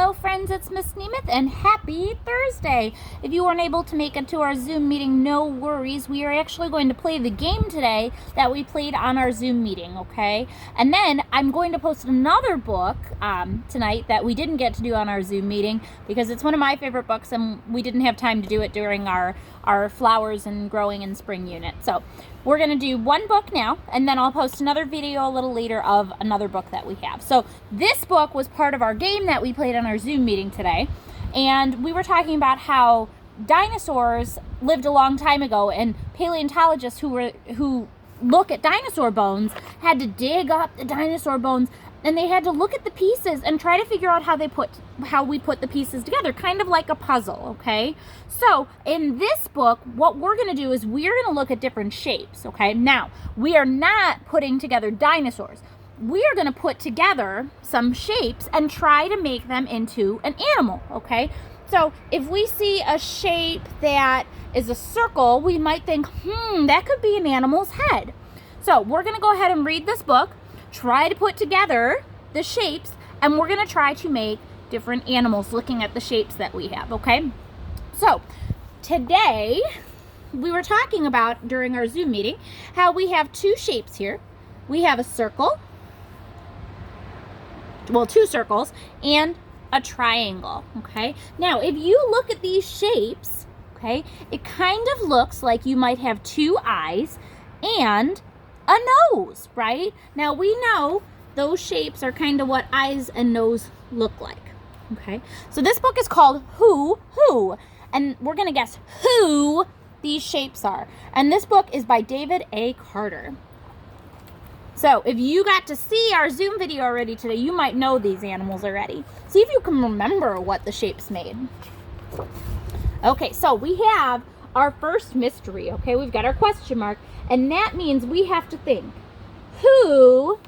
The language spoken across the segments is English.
Hello friends, it's Miss Nemeth and happy Thursday. If you weren't able to make it to our Zoom meeting, no worries. We are actually going to play the game today that we played on our Zoom meeting, okay? And then I'm going to post another book tonight that we didn't get to do on our Zoom meeting because it's one of my favorite books and we didn't have time to do it during our flowers and growing in spring unit. So we're going to do one book now, and then I'll post another video a little later of another book that we have. So this book was part of our game that we played on our Zoom meeting today, and we were talking about how dinosaurs lived a long time ago, and paleontologists who look at dinosaur bones had to dig up the dinosaur bones, and they had to look at the pieces and try to figure out how we put the pieces together, kind of like a puzzle, okay? So in this book, what we're going to do is we're going to look at different shapes, okay? Now, we are not putting together dinosaurs. We are going to put together some shapes and try to make them into an animal, okay? So if we see a shape that is a circle, we might think, that could be an animal's head. So we're going to go ahead and read this book, try to put together the shapes, and we're going to try to make different animals looking at the shapes that we have, okay? So today we were talking about during our Zoom meeting how we have two shapes here. We have a circle, well, two circles, and a triangle, okay? Now, if you look at these shapes, okay, it kind of looks like you might have two eyes and a nose, right? Now, we know those shapes are kind of what eyes and nose look like, okay? So this book is called Whoo, and we're going to guess who these shapes are. And this book is by David A. Carter. So if you got to see our Zoom video already today, you might know these animals already. See if you can remember what the shapes made. Okay, so we have our first mystery, okay? We've got our question mark, and that means we have to think, who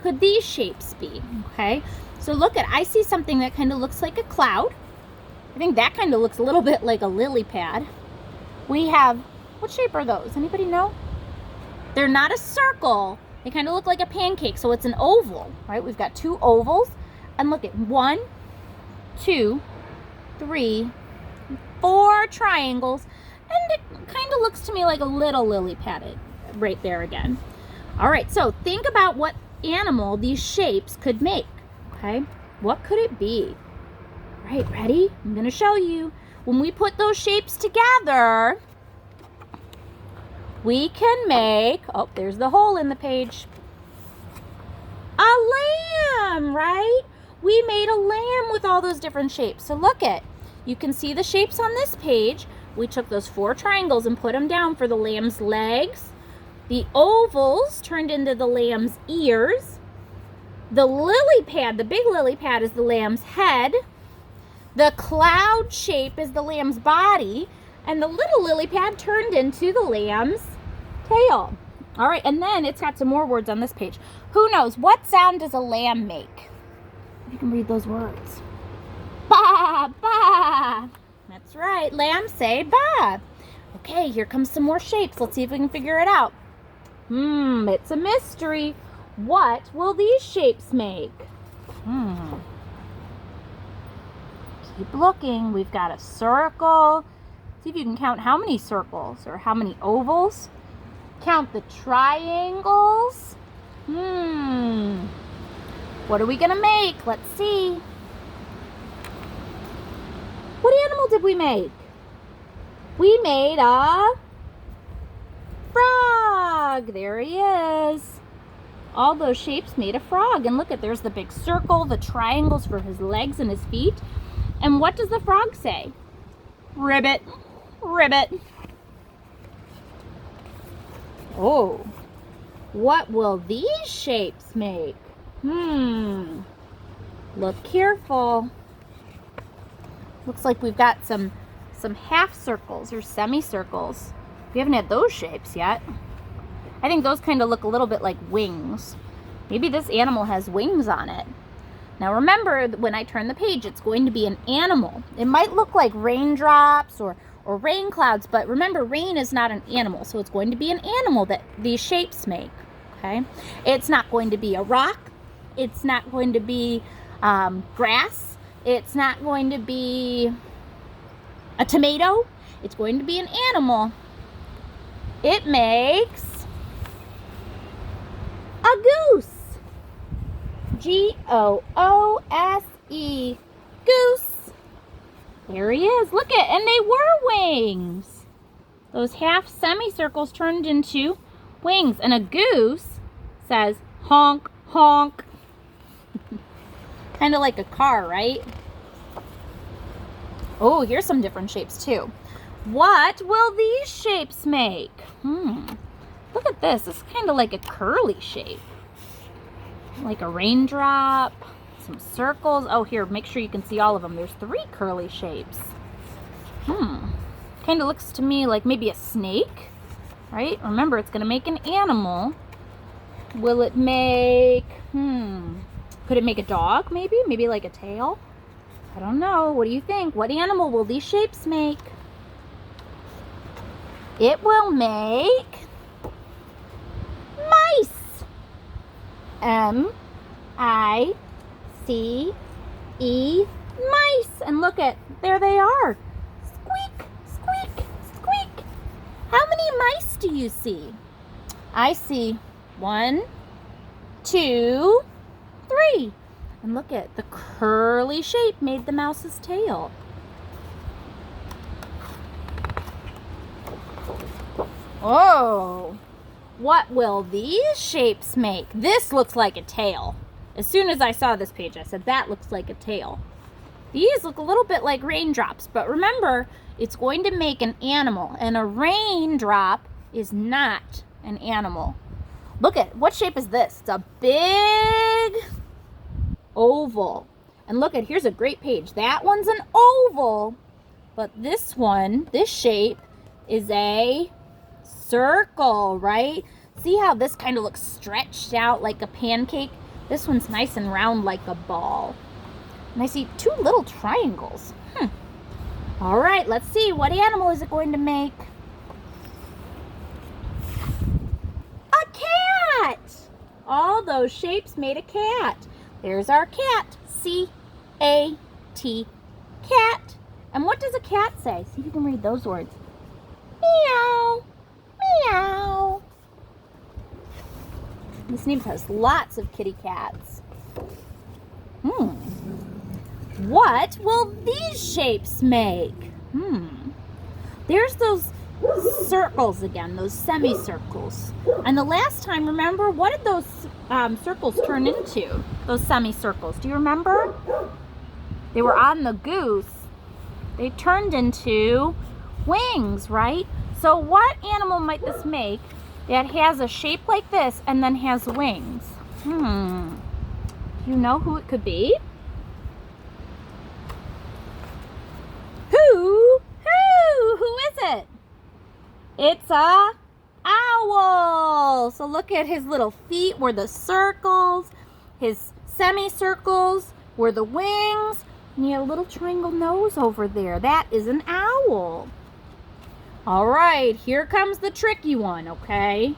could these shapes be, okay? So look I see something that kind of looks like a cloud. I think that kind of looks a little bit like a lily pad. We have, what shape are those? Anybody know? They're not a circle. They kind of look like a pancake, so it's an oval, right? We've got two ovals, and look at 1, 2, 3, 4 triangles, and it kind of looks to me like a little lily pad right there again. All right, so think about what animal these shapes could make, okay? What could it be? Right, ready? I'm going to show you. When we put those shapes together, we can make, oh, there's the hole in the page, a lamb, right? We made a lamb with all those different shapes. So look at, you can see the shapes on this page. We took those 4 triangles and put them down for the lamb's legs. The ovals turned into the lamb's ears. The lily pad, the big lily pad, is the lamb's head. The cloud shape is the lamb's body. And the little lily pad turned into the lamb's tail. All right, and then it's got some more words on this page. Who knows? What sound does a lamb make? You can read those words. Ba, ba. That's right. Lambs say ba. Okay, here comes some more shapes. Let's see if we can figure it out. It's a mystery. What will these shapes make? Keep looking. We've got a circle. See if you can count how many circles or how many ovals. Count the triangles. What are we going to make? Let's see. What animal did we make? We made a frog. There he is. All those shapes made a frog. And look at, there's the big circle, the triangles for his legs and his feet. And what does the frog say? Ribbit, ribbit. Oh, what will these shapes make? Look careful. Looks like we've got some half circles or semicircles. We haven't had those shapes yet. I think those kind of look a little bit like wings. Maybe this animal has wings on it. Now remember, when I turn the page, it's going to be an animal. It might look like raindrops or rain clouds, but remember, rain is not an animal, so it's going to be an animal that these shapes make, okay? It's not going to be a rock. It's not going to be grass. It's not going to be a tomato. It's going to be an animal. It makes a goose. Goose. Goose. There he is. Look at, and they were wings. Those half semicircles turned into wings. And a goose says honk, honk. Kind of like a car, right? Oh, here's some different shapes too. What will these shapes make? Look at this. It's kind of like a curly shape. Like a raindrop, some circles. Oh, here, make sure you can see all of them. There's 3 curly shapes. Kind of looks to me like maybe a snake, right? Remember, it's going to make an animal. Will it make, could it make a dog maybe? Maybe like a tail? I don't know. What do you think? What animal will these shapes make? It will make mice. M-I-C-E, mice. And look at, there they are. Squeak, squeak, squeak. How many mice do you see? I see 1, 2, 3. And look at the curly shape made the mouse's tail. Oh, what will these shapes make? This looks like a tail. As soon as I saw this page, I said, that looks like a tail. These look a little bit like raindrops, but remember, it's going to make an animal, and a raindrop is not an animal. Look at, what shape is this? It's a big oval. And look at, here's a great page. That one's an oval, but this one, this shape, is a circle, right? See how this kind of looks stretched out like a pancake? This one's nice and round like a ball. And I see 2 little triangles. All right, let's see. What animal is it going to make? A cat! All those shapes made a cat. There's our cat. C-A-T. Cat. And what does a cat say? See if you can read those words. Meow. Meow. This neighborhood has lots of kitty cats. What will these shapes make? There's those circles again, those semicircles. And the last time, remember, what did those circles turn into? Those semicircles. Do you remember? They were on the goose. They turned into wings, right? So what animal might this make that has a shape like this and then has wings? Do you know who it could be? Who is it? It's a owl. So look at his little feet were the circles, his semicircles were the wings, and he had a little triangle nose over there. That is an owl. All right, here comes the tricky one, okay?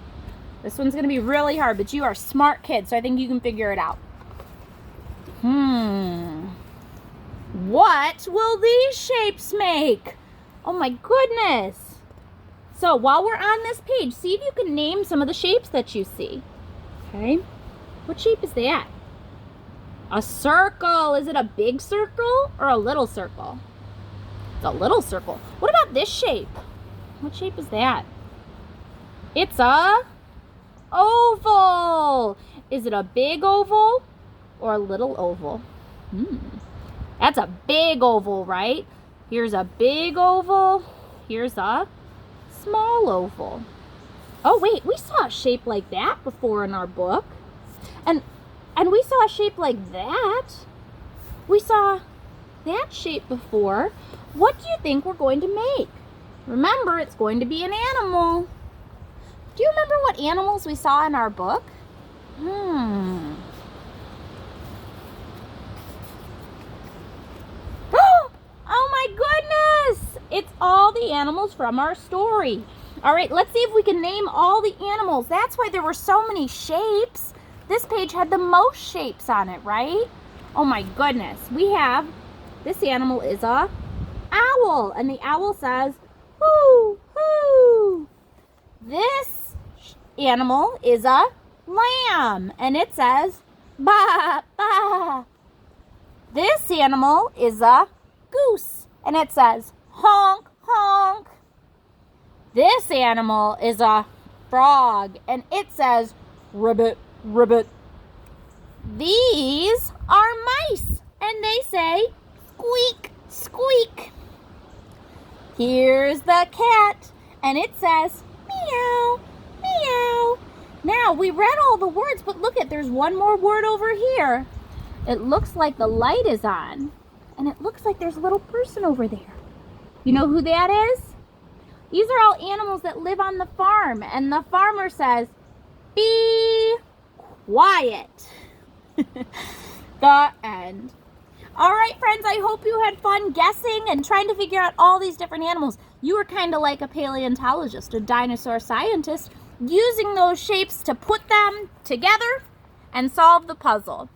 This one's gonna be really hard, but you are smart kids, so I think you can figure it out. What will these shapes make? Oh my goodness. So while we're on this page, see if you can name some of the shapes that you see. Okay, what shape is that? A circle. Is it a big circle or a little circle? It's a little circle. What about this shape? What shape is that? It's a oval. Is it a big oval or a little oval? That's a big oval, right? Here's a big oval. Here's a small oval. Oh wait, we saw a shape like that before in our book. And we saw a shape like that. We saw that shape before. What do you think we're going to make? Remember, it's going to be an animal. Do you remember what animals we saw in our book? Oh my goodness! It's all the animals from our story. All right, let's see if we can name all the animals. That's why there were so many shapes. This page had the most shapes on it, right? Oh my goodness. We have, this animal is a owl. And the owl says, whoo, whoo. This animal is a lamb. And it says, ba, ba. This animal is a goose. And it says, honk, honk. This animal is a frog. And it says, ribbit, ribbit. These are mice, and they say, squeak, squeak. Here's the cat, and it says, meow, meow. Now, we read all the words, but look at, there's one more word over here. It looks like the light is on, and it looks like there's a little person over there. You know who that is? These are all animals that live on the farm, and the farmer says, be quiet. The end. All right, friends, I hope you had fun guessing and trying to figure out all these different animals. You were kind of like a paleontologist, a dinosaur scientist, using those shapes to put them together and solve the puzzle.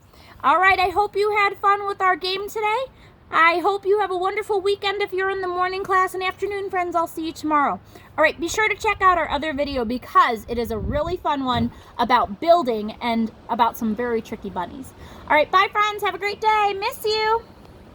All right, I hope you had fun with our game today. I hope you have a wonderful weekend if you're in the morning class, and afternoon, friends, I'll see you tomorrow. All right, be sure to check out our other video because it is a really fun one about building and about some very tricky bunnies. All right, bye, friends. Have a great day. Miss you.